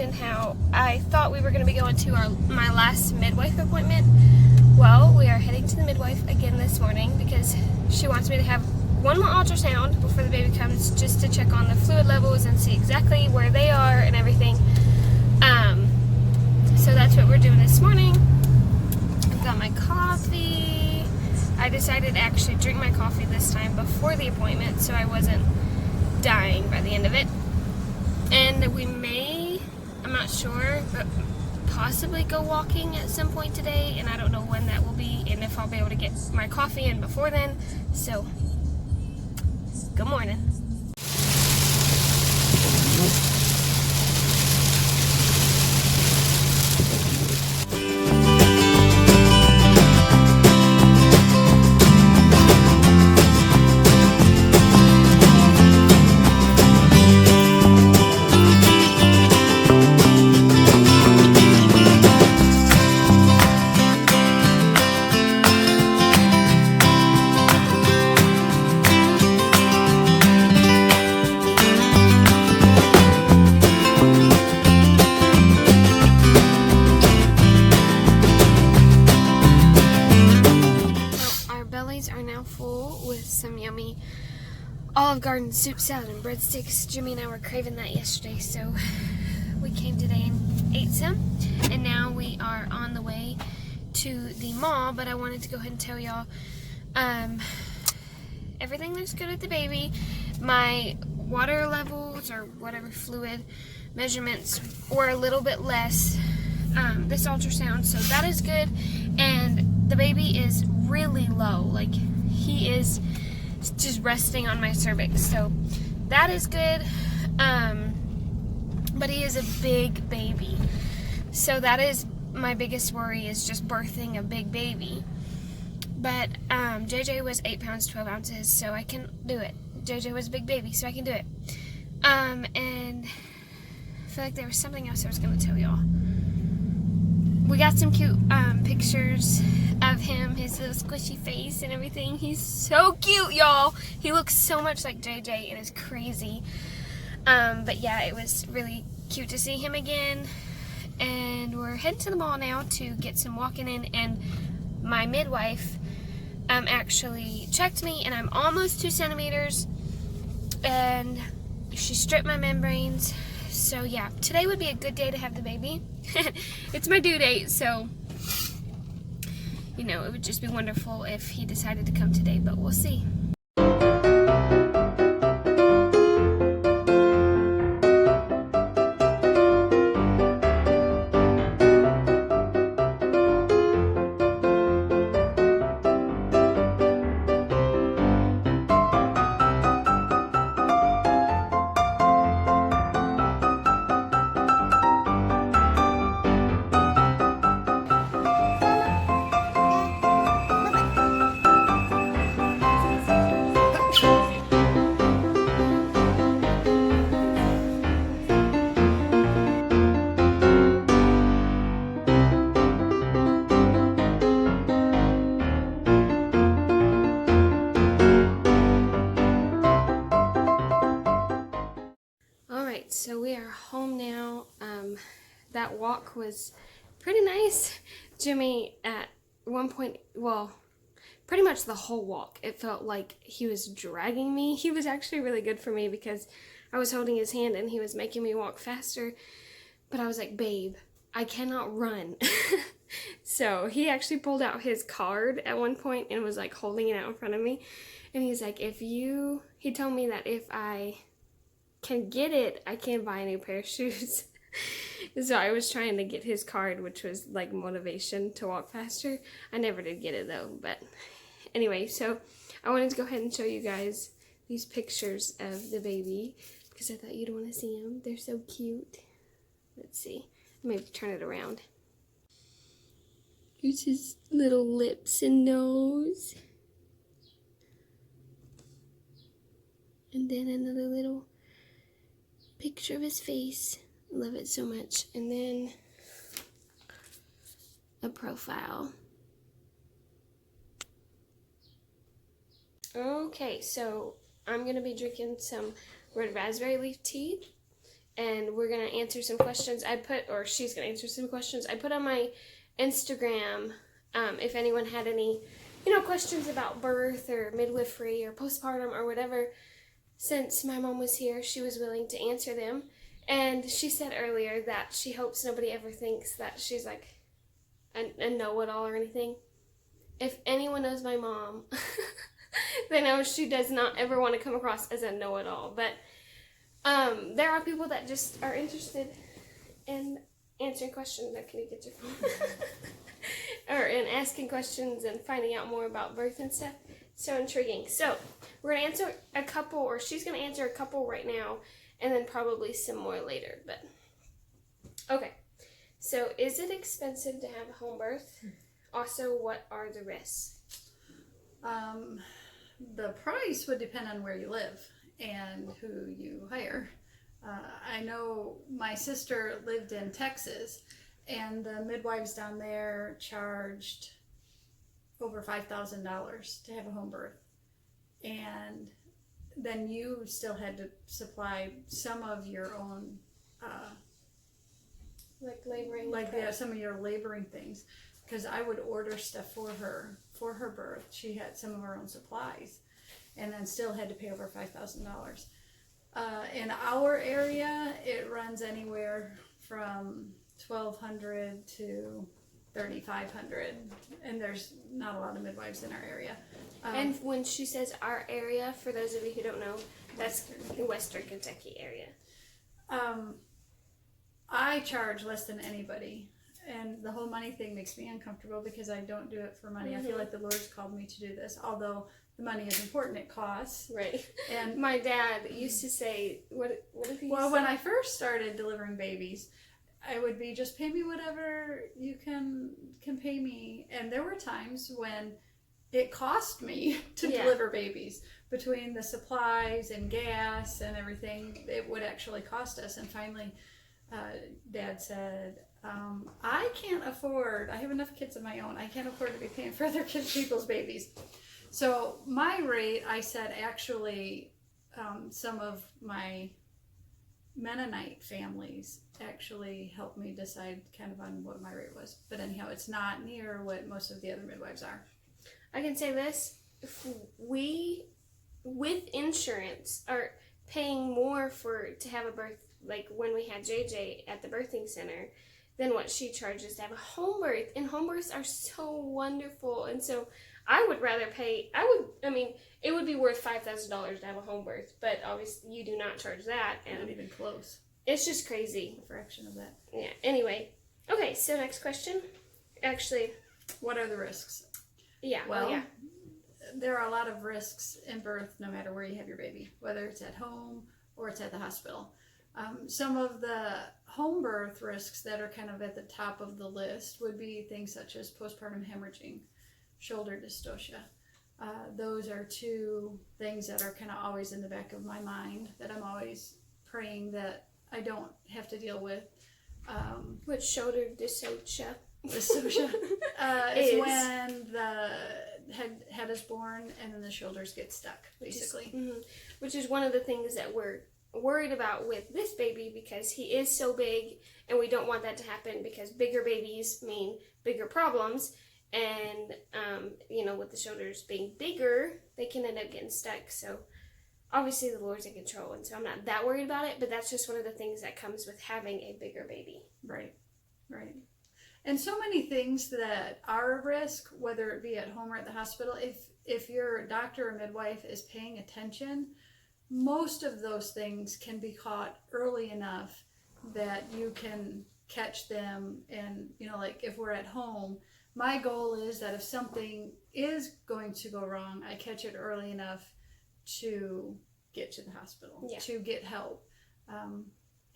mentioned how I thought we were going to be going to my last midwife appointment. Well, we are heading to the midwife again this morning because she wants me to have one more ultrasound before the baby comes, just to check on the fluid levels and see exactly where they are and everything. So that's what we're doing this morning. I've got my coffee. I decided to actually drink my coffee this time before the appointment so I wasn't dying by the end of it. And we may, I'm not sure, but possibly go walking at some point today, and I don't know when that will be and if I'll be able to get my coffee in before then. So, good morning. Are now full with some yummy Olive Garden soup salad and breadsticks. Jimmy and I were craving that yesterday, so we came today and ate some. And now we are on the way to the mall, but I wanted to go ahead and tell y'all everything looks good with the baby. My water levels or whatever fluid measurements were a little bit less this ultrasound, so that is good. And the baby is really low, like he is just resting on my cervix, so that is good. But he is a big baby, so that is my biggest worry, is just birthing a big baby. But JJ was 8 pounds 12 ounces, so I can do it. JJ was a big baby, so I can do it. And I feel like there was something else I was going to tell y'all. We got some cute pictures of him, his little squishy face and everything. He's so cute, y'all. He looks so much like JJ. It is crazy. But yeah, it was really cute to see him again. And we're heading to the mall now to get some walking in. And my midwife actually checked me, and I'm almost 2 centimeters. And she stripped my membranes. So yeah, today would be a good day to have the baby. It's my due date, so you know, it would just be wonderful if he decided to come today, but we'll see. So we are home now. That walk was pretty nice. Jimmy at one point, well, pretty much the whole walk, it felt like he was dragging me. He was actually really good for me because I was holding his hand and he was making me walk faster. But I was like, babe, I cannot run. So he actually pulled out his card at one point and was like holding it out in front of me. And he's like, he told me that if I can get it, I can buy a new pair of shoes. So I was trying to get his card, which was like motivation to walk faster. I never did get it though, but anyway, so I wanted to go ahead and show you guys these pictures of the baby because I thought you'd want to see them. They're so cute. Let's see, maybe turn it around. Here's his little lips and nose. And then another little picture of his face. I love it so much. And then a profile. Okay, so I'm going to be drinking some red raspberry leaf tea and we're going to answer some questions she's going to answer some questions I put on my Instagram. If anyone had any, questions about birth or midwifery or postpartum or whatever, since my mom was here, she was willing to answer them. And she said earlier that she hopes nobody ever thinks that she's like a know-it-all or anything. If anyone knows my mom, they know she does not ever want to come across as a know-it-all. But there are people that just are interested in answering questions. Can you get your phone? Or in asking questions and finding out more about birth and stuff. So intriguing. So we're going to answer a couple, or she's going to answer a couple right now, and then probably some more later. But okay. So is it expensive to have a home birth? Also, what are the risks? The price would depend on where you live and who you hire. I know my sister lived in Texas, and the midwives down there charged over $5,000 to have a home birth. And then you still had to supply some of your own, like laboring, some of your laboring things. Because I would order stuff for her birth. She had some of her own supplies, and then still had to pay over $5,000. In our area, it runs anywhere from $1,200 to $3,500, and there's not a lot of midwives in our area. And when she says our area, for those of you who don't know, that's the Western Kentucky area. I charge less than anybody. And the whole money thing makes me uncomfortable because I don't do it for money. I feel like the Lord's called me to do this. Although the money is important, it costs. Right. And my dad used to say, what did he say? Well, when I first started delivering babies, I would be, just pay me whatever you can pay me. And there were times when it cost me to deliver babies. Between the supplies and gas and everything, it would actually cost us. And finally, Dad said, I can't afford, I have enough kids of my own, I can't afford to be paying for other people's babies. So my rate, I said, actually, some of my Mennonite families actually helped me decide kind of on what my rate was. But anyhow, it's not near what most of the other midwives are. I can say this, we, with insurance, are paying more to have a birth, like when we had JJ at the birthing center, than what she charges to have a home birth. And home births are so wonderful. And so I would rather pay, it would be worth $5,000 to have a home birth, but obviously you do not charge that. And not even close. It's just crazy. A fraction of that. Yeah, anyway. Okay, so next question. Actually. What are the risks? Yeah, well, there are a lot of risks in birth no matter where you have your baby, whether it's at home or it's at the hospital. Some of the home birth risks that are kind of at the top of the list would be things such as postpartum hemorrhaging, shoulder dystocia. Those are two things that are kind of always in the back of my mind that I'm always praying that I don't have to deal with. What shoulder dystocia? Dystocia is when the head is born and then the shoulders get stuck, basically. Which is one of the things that we're worried about with this baby, because he is so big, and we don't want that to happen because bigger babies mean bigger problems. And with the shoulders being bigger, they can end up getting stuck. So obviously the Lord's in control, and so I'm not that worried about it, but that's just one of the things that comes with having a bigger baby. Right. And so many things that are a risk, whether it be at home or at the hospital, if your doctor or midwife is paying attention, most of those things can be caught early enough that you can catch them. And, like if we're at home, my goal is that if something is going to go wrong, I catch it early enough to get to the hospital, to get help.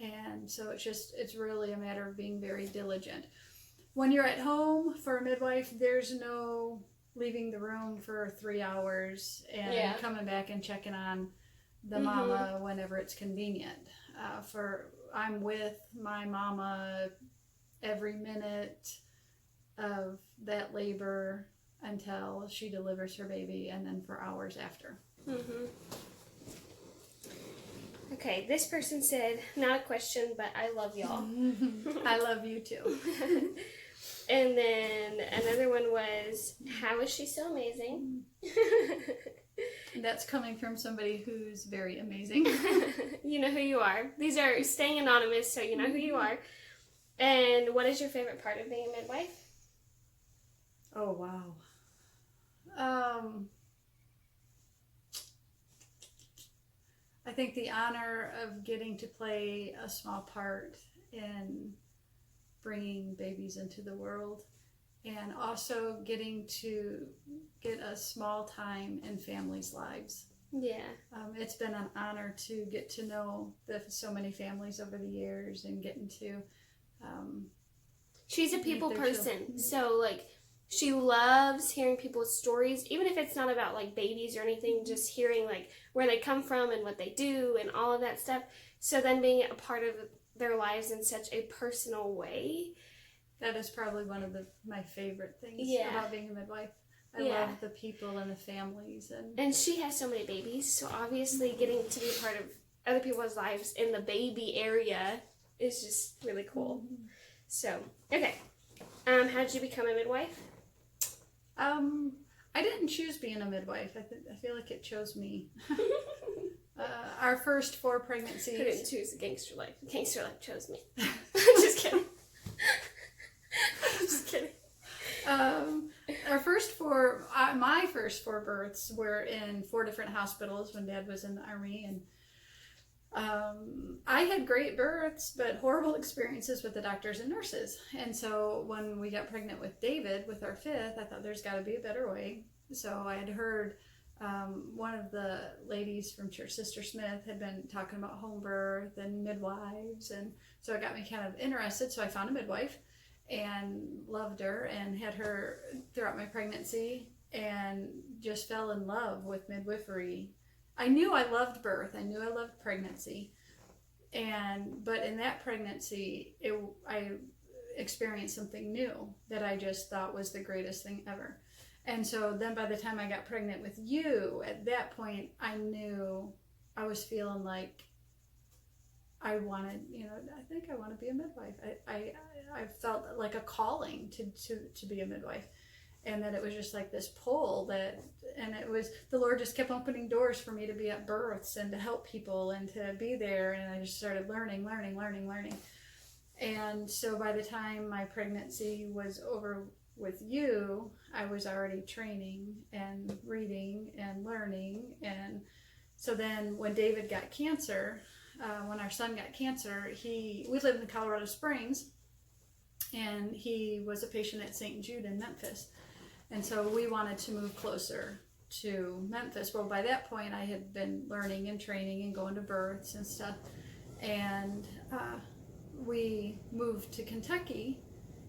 And so it's really a matter of being very diligent. When you're at home for a midwife, there's no leaving the room for 3 hours and coming back and checking on the mama whenever it's convenient. I'm with my mama every minute of that labor until she delivers her baby, and then for hours after. Okay, this person said, not a question, but I love y'all. I love you too. And then another one was, how is she so amazing? That's coming from somebody who's very amazing. You know who you are. These are staying anonymous, so you know who you are. And what is your favorite part of being a midwife? Oh, wow. I think the honor of getting to play a small part in bringing babies into the world, and also getting to get a small time in families' lives. Yeah. It's been an honor to get to know so many families over the years, and getting to she's a people their person, children. so like she loves hearing people's stories, even if it's not about like babies or anything, just hearing like where they come from and what they do and all of that stuff. So then being a part of their lives in such a personal way. That is probably one of my favorite things about being a midwife. I love the people and the families. And she has so many babies, so obviously getting to be a part of other people's lives in the baby area is just really cool. Mm-hmm. So, okay. How did you become a midwife? I didn't choose being a midwife. I feel like it chose me. Our first 4 pregnancies. I didn't choose a gangster life. Gangster life chose me. Just kidding. Just kidding. My first 4 births were in 4 different hospitals when Dad was in the Army, and I had great births, but horrible experiences with the doctors and nurses. And so when we got pregnant with David, with our 5th, I thought there's got to be a better way. So I had heard one of the ladies from church, Sister Smith, had been talking about home birth and midwives, and so it got me kind of interested. So I found a midwife and loved her, and had her throughout my pregnancy, and just fell in love with midwifery. I knew I loved birth. I knew I loved pregnancy. But in that pregnancy, I experienced something new that I just thought was the greatest thing ever. And so then by the time I got pregnant with you, at that point, I knew I was feeling like I wanted, I think I want to be a midwife. I felt like a calling to be a midwife. And that it was just like this pull and it was, the Lord just kept opening doors for me to be at births and to help people and to be there. And I just started learning. And so by the time my pregnancy was over with you, I was already training and reading and learning. And so then when David got cancer, when our son got cancer, we lived in Colorado Springs, and he was a patient at St. Jude in Memphis. And so we wanted to move closer to Memphis. Well, by that point, I had been learning and training and going to births and stuff. And we moved to Kentucky,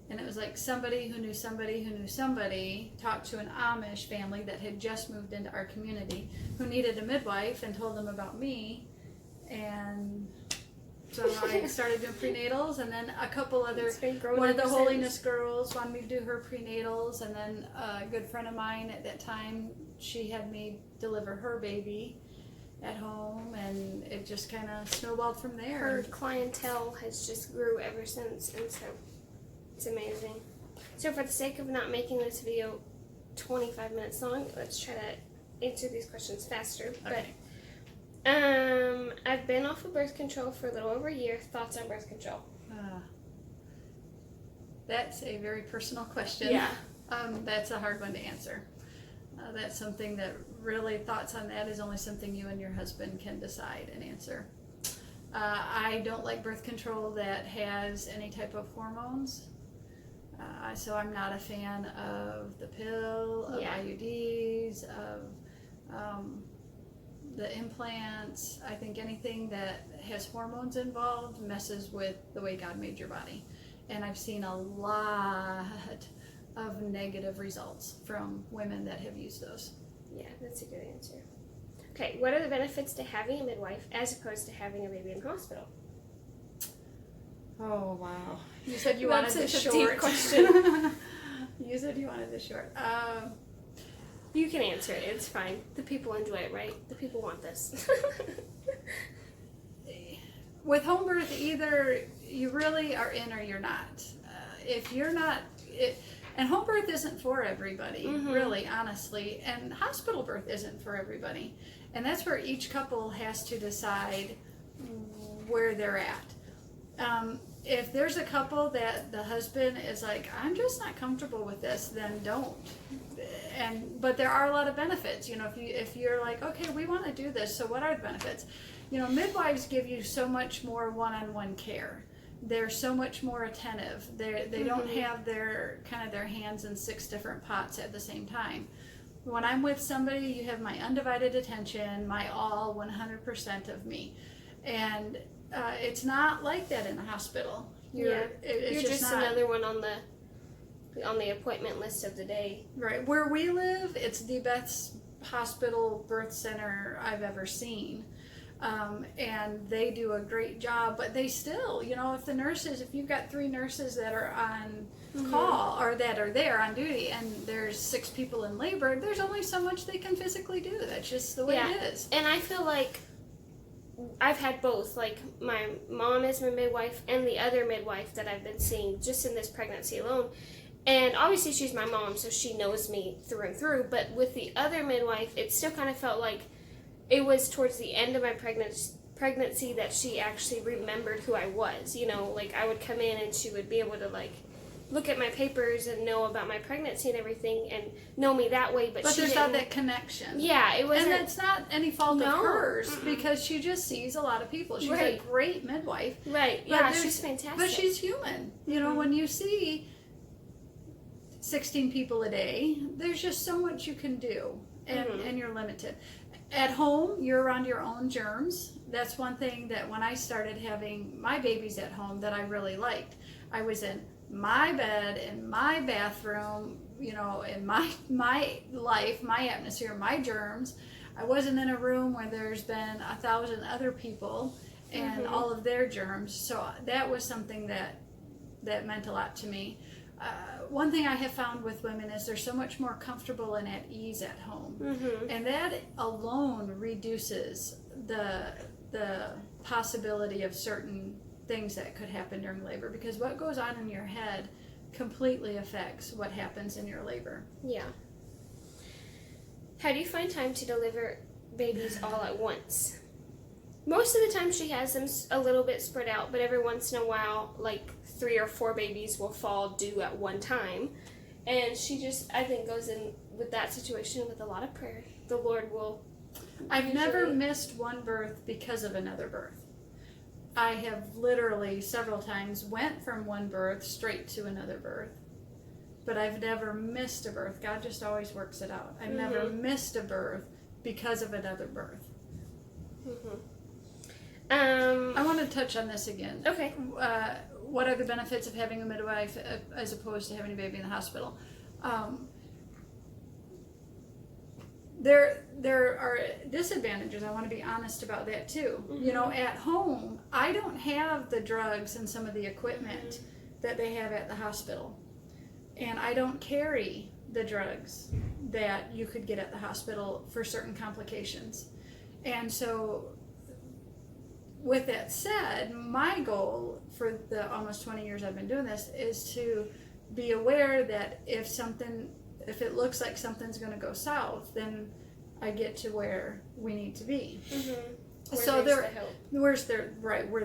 and it was like somebody who knew somebody talked to an Amish family that had just moved into our community who needed a midwife, and told them about me. And so I started doing prenatals, and then a couple other, one of the Holiness girls wanted me to do her prenatals, and then a good friend of mine at that time, she had me deliver her baby at home, and it just kind of snowballed from there. Her clientele has just grew ever since, and so it's amazing. So for the sake of not making this video 25 minutes long, let's try to answer these questions faster. Okay. But I've been off of birth control for a little over a year. Thoughts on birth control? That's a very personal question. Yeah. That's a hard one to answer. That's something that really, thoughts on that is only something you and your husband can decide and answer. I don't like birth control that has any type of hormones. So I'm not a fan of the pill, of IUDs, of the implants. I think anything that has hormones involved messes with the way God made your body. And I've seen a lot of negative results from women that have used those. Yeah, that's a good answer. Okay, what are the benefits to having a midwife as opposed to having a baby in the hospital? Oh, wow. You said you wanted this short. Deep question. You said you wanted this short. You can answer it. It's fine. The people enjoy it, right? The people want this. with home birth, either you really are in or you're not. If you're not, and home birth isn't for everybody, really, honestly, and hospital birth isn't for everybody. And that's where each couple has to decide where they're at. If there's a couple that the husband is like, I'm just not comfortable with this, then don't. But there are a lot of benefits. You know, if you're like, okay, we want to do this, so what are the benefits? You know, midwives give you so much more one-on-one care. They're so much more attentive. They don't have their hands in 6 different pots at the same time. When I'm with somebody, you have my undivided attention, my all, 100% of me. And it's not like that in a hospital. You're just not another one on the appointment list of the day. Right. Where we live, it's the best hospital birth center I've ever seen. And they do a great job, but they still, you know, if you've got 3 nurses that are on call or that are there on duty and there's 6 people in labor, there's only so much they can physically do. That's just the way it is. And I feel like I've had both. Like, my mom is my midwife and the other midwife that I've been seeing just in this pregnancy alone. And obviously she's my mom, so she knows me through and through. But with the other midwife, it still kind of felt like it was towards the end of my pregnancy that she actually remembered who I was. You know, like, I would come in and she would be able to, like, look at my papers and know about my pregnancy and everything and know me that way. But she there's didn't, not that connection. Yeah, it wasn't. And that's not any fault of hers because she just sees a lot of people. She's a great midwife. Right, yeah, she's fantastic. But she's human. You know, when you see 16 people a day, there's just so much you can do, and you're limited. At home, you're around your own germs. That's one thing that when I started having my babies at home that I really liked. I was in my bed, in my bathroom, you know, in my life, my atmosphere, my germs. I wasn't in a room where there's been 1,000 other people and all of their germs. So that was something that meant a lot to me. One thing I have found with women is they're so much more comfortable and at ease at home. And that alone reduces the possibility of certain things that could happen during labor, because what goes on in your head completely affects what happens in your labor. Yeah. How do you find time to deliver babies all at once? Most of the time she has them a little bit spread out, but every once in a while, like 3 or 4 babies will fall due at one time. And she just, I think, goes in with that situation with a lot of prayer. The Lord will I've never missed one birth because of another birth. I have literally several times went from one birth straight to another birth. But I've never missed a birth. God just always works it out. I've never missed a birth because of another birth. I want to touch on this again. Okay. What are the benefits of having a midwife as opposed to having a baby in the hospital? There are disadvantages. I want to be honest about that too. You know, at home, I don't have the drugs and some of the equipment that they have at the hospital. And I don't carry the drugs that you could get at the hospital for certain complications. And so, with that said, my goal for the almost 20 years I've been doing this is to be aware that if it looks like something's going to go south, then I get to where we need to be. So where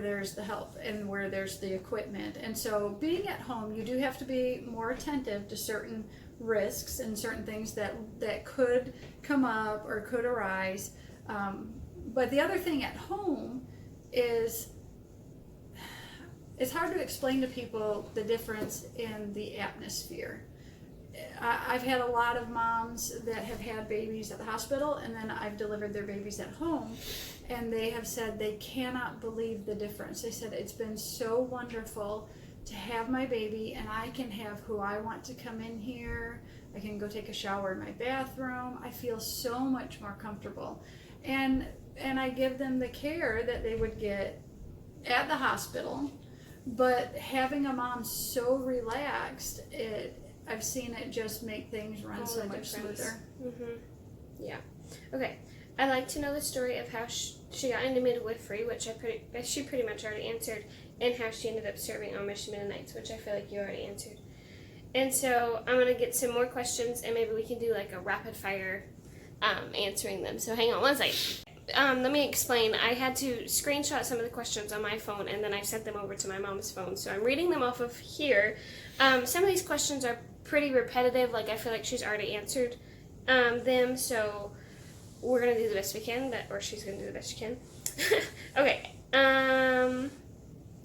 there's the help and where there's the equipment. And so being at home, you do have to be more attentive to certain risks and certain things that could come up or could arise. But the other thing at home is it's hard to explain to people the difference in the atmosphere. I've had a lot of moms that have had babies at the hospital, and then I've delivered their babies at home, and they have said they cannot believe the difference. They said it's been so wonderful to have my baby, and I can have who I want to come in here. I can go take a shower in my bathroom. I feel so much more comfortable, and I give them the care that they would get at the hospital. But having a mom so relaxed, I've seen it just make things run so much smoother. Yeah. Okay. I'd like to know the story of how she got into midwifery, which she pretty much already answered, and how she ended up serving Amish Mennonites, which I feel like you already answered. And so I'm going to get some more questions, and maybe we can do like a rapid fire answering them. So hang on one second. Let me explain. I had to screenshot some of the questions on my phone, and then I sent them over to my mom's phone. So I'm reading them off of here. Some of these questions are pretty repetitive. Like, I feel like she's already answered them. So we're going to do the best we can, or she's going to do the best she can. Okay.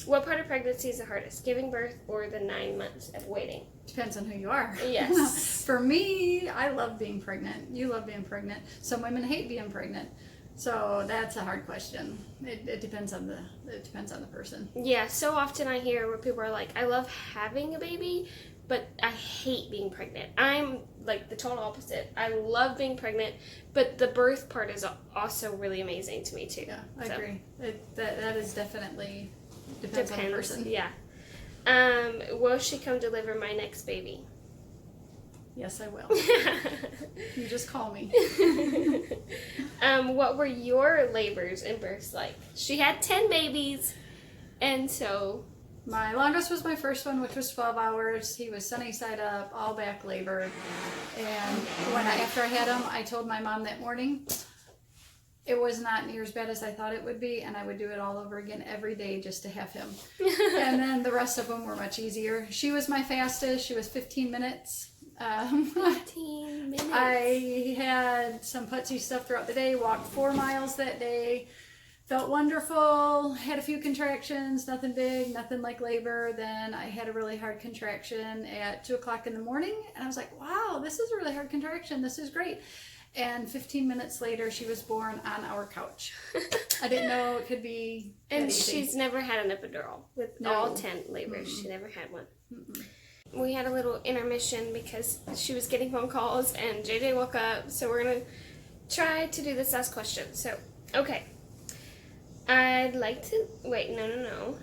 What part of pregnancy is the hardest? Giving birth or the 9 months of waiting? Depends on who you are. Yes. For me, I love being pregnant. You love being pregnant. Some women hate being pregnant. So that's a hard question. It depends on the person. Yeah, so often I hear where people are like, I love having a baby, but I hate being pregnant. I'm like the total opposite. I love being pregnant, but the birth part is also really amazing to me too. Yeah, I agree. That is definitely depends on the person. Yeah. Will she come deliver my next baby? Yes, I will. You just call me. What were your labors and births like? She had 10 babies, and so... My longest was my first one, which was 12 hours. He was sunny side up, all back labor. And after I had him, I told my mom that morning, it was not near as bad as I thought it would be, and I would do it all over again every day just to have him. And then the rest of them were much easier. She was my fastest. She was 15 minutes. 15 minutes. I had some putsy stuff throughout the day, walked 4 miles that day, felt wonderful, had a few contractions, nothing big, nothing like labor. Then I had a really hard contraction at 2 o'clock in the morning, and I was like, wow, this is a really hard contraction, this is great. And 15 minutes later, she was born on our couch. I didn't know it could be that And easy. she's never had an epidural with all 10 labors. Mm-mm. She never had one. Mm-mm. We had a little intermission because she was getting phone calls and JJ woke up. So we're going to try to do this last question. So, okay. I'd like to... Wait, no.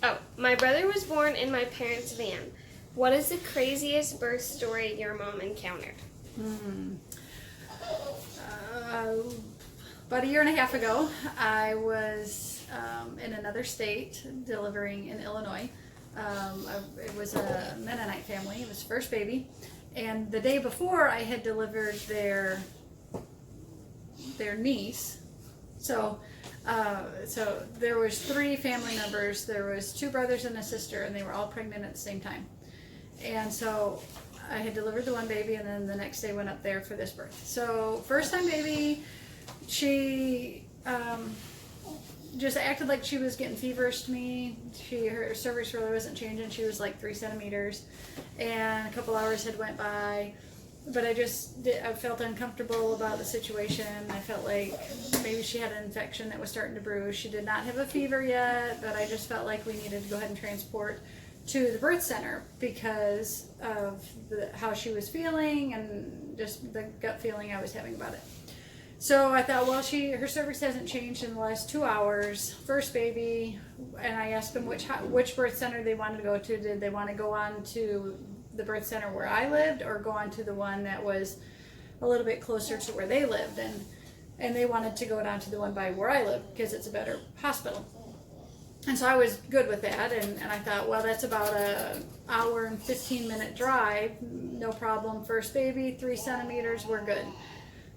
Oh, my brother was born in my parents' van. What is the craziest birth story your mom encountered? About a year and a half ago, I was in another state delivering in Illinois. It was a Mennonite family. It was first baby. And the day before, I had delivered their niece. So there was 3 family members. There was 2 brothers and a sister, and they were all pregnant at the same time. And so I had delivered the one baby, and then the next day went up there for this birth. So first time baby, she just acted like she was getting feverish to me. Her cervix really wasn't changing. She was like 3 centimeters, and a couple hours had went by. But I felt uncomfortable about the situation. I felt like maybe she had an infection that was starting to brew. She did not have a fever yet, but I just felt like we needed to go ahead and transport to the birth center because of how she was feeling and just the gut feeling I was having about it. So I thought, well, her cervix hasn't changed in the last 2 hours. First baby, and I asked them which birth center they wanted to go to. Did they want to go on to the birth center where I lived, or go on to the one that was a little bit closer to where they lived? And they wanted to go down to the one by where I lived because it's a better hospital. And so I was good with that, and I thought, well, that's about an hour and 15-minute drive, no problem. First baby, 3 centimeters, we're good.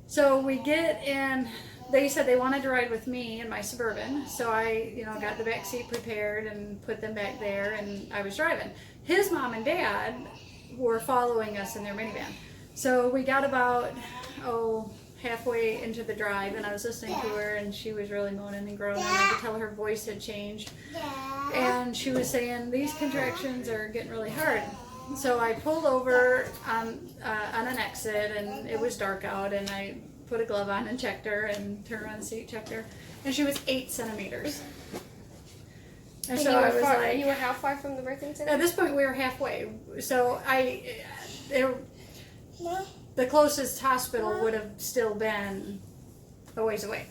So we get in. They said they wanted to ride with me in my Suburban, so I, got the back seat prepared and put them back there, and I was driving. His mom and dad were following us in their minivan. So we got about, halfway into the drive, and I was listening to her, and she was really moaning and groaning. I could tell her voice had changed. And she was saying, these contractions are getting really hard. So I pulled over on an exit, and it was dark out, and I put a glove on and checked her, and turned around the seat, checked her, and she was 8 centimeters. And so I was like, you were how far from the birthing center? At this point, we were halfway. So the closest hospital would have still been a ways away.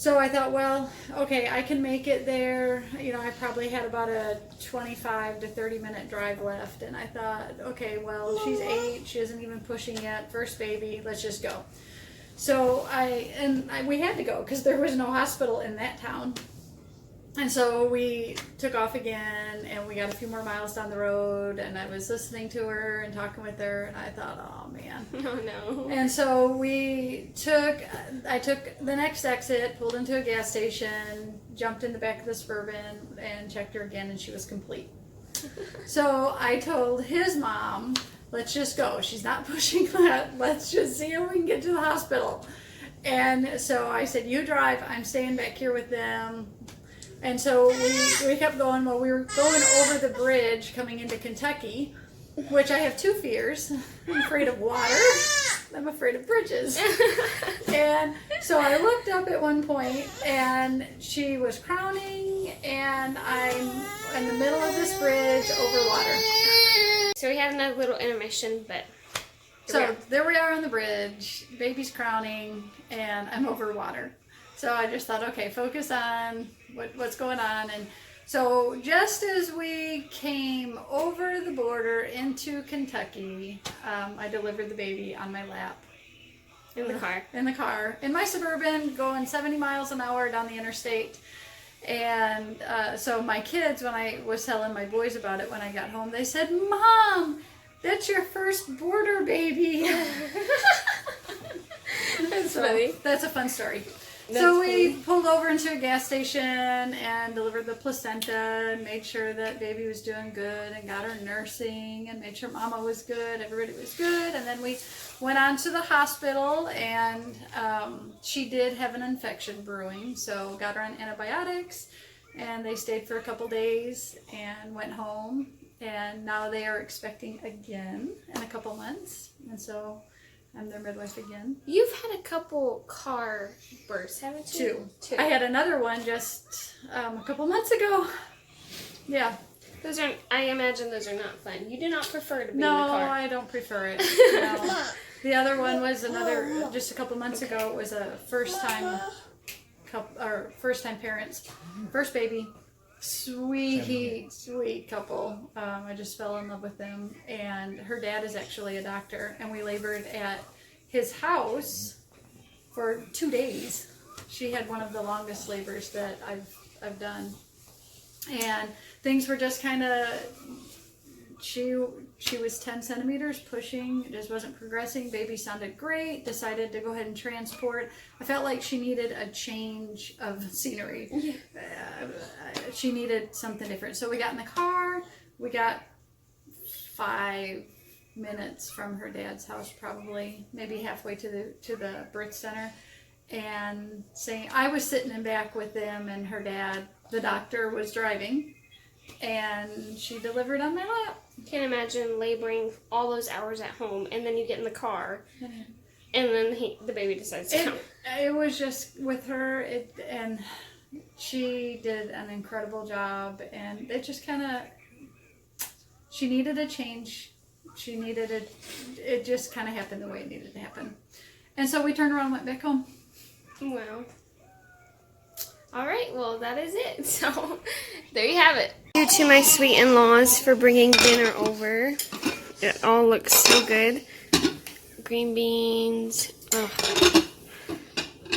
So I thought, well, okay, I can make it there. You know, I probably had about a 25 to 30 minute drive left. And I thought, okay, well, she's 8. She isn't even pushing yet. First baby, let's just go. So we had to go because there was no hospital in that town. And so we took off again, and we got a few more miles down the road, and I was listening to her and talking with her, and I thought, oh man. Oh no. And so I took the next exit, pulled into a gas station, jumped in the back of the Suburban, and checked her again, and she was complete. So I told his mom, let's just go. She's not pushing that. Let's just see if we can get to the hospital. And so I said, you drive. I'm staying back here with them. And so we kept going. Well, we were going over the bridge coming into Kentucky, which I have 2 fears. I'm afraid of water. I'm afraid of bridges. And so I looked up at one point, and she was crowning, and I'm in the middle of this bridge over water. So we had another little intermission, but there we are on the bridge. Baby's crowning, and I'm over water. So I just thought, okay, focus on what's going on. And so just as we came over the border into Kentucky, I delivered the baby on my lap. in the car. In the car. In my Suburban, going 70 miles an hour down the interstate. And so my kids, when I was telling my boys about it when I got home, they said, Mom, that's your first border baby. That's funny. That's a fun story. That's so we funny. pulled over into a gas station and delivered the placenta and made sure that baby was doing good and got her nursing and made sure mama was good, everybody was good. And then we went on to the hospital, and she did have an infection brewing, so got her on antibiotics, and they stayed for a couple days and went home. And now they are expecting again in a couple months, and so I'm their midwife again. You've had a couple car births, haven't you? Two. I had another one just a couple months ago. Yeah. Those are. I imagine those are not fun. You do not prefer to be in the No, car. I don't prefer it. No. The other one was just a couple months ago. It was a first time parents, first baby. Sweet couple. I just fell in love with them, and her dad is actually a doctor, and we labored at his house for 2 days. She had one of the longest labors that I've done, and things were just kind of. She was 10 centimeters pushing, it just wasn't progressing. Baby sounded great, decided to go ahead and transport. I felt like she needed a change of scenery. Yeah. She needed something different. So we got in the car, we got 5 minutes from her dad's house, probably, maybe halfway to the birth center. And I was sitting in back with them, and her dad, the doctor, was driving, and she delivered on my lap. Can't imagine laboring all those hours at home, and then you get in the car, and then the baby decides to come. It was just with her, and she did an incredible job, and it just kind of, she needed a change. It just kind of happened the way it needed to happen. And so we turned around and went back home. Well. All right, well, that is it. So, there you have it. Thank you to my sweet in-laws for bringing dinner over. It all looks so good. Green beans. Oh,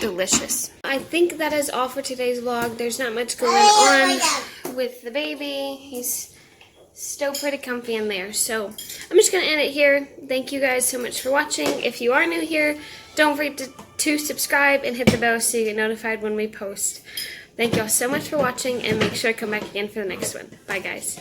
delicious. I think that is all for today's vlog. There's not much going on with the baby. He's still pretty comfy in there. So, I'm just going to end it here. Thank you guys so much for watching. If you are new here, don't forget to subscribe and hit the bell so you get notified when we post. Thank y'all so much for watching, and make sure to come back again for the next one. Bye, guys.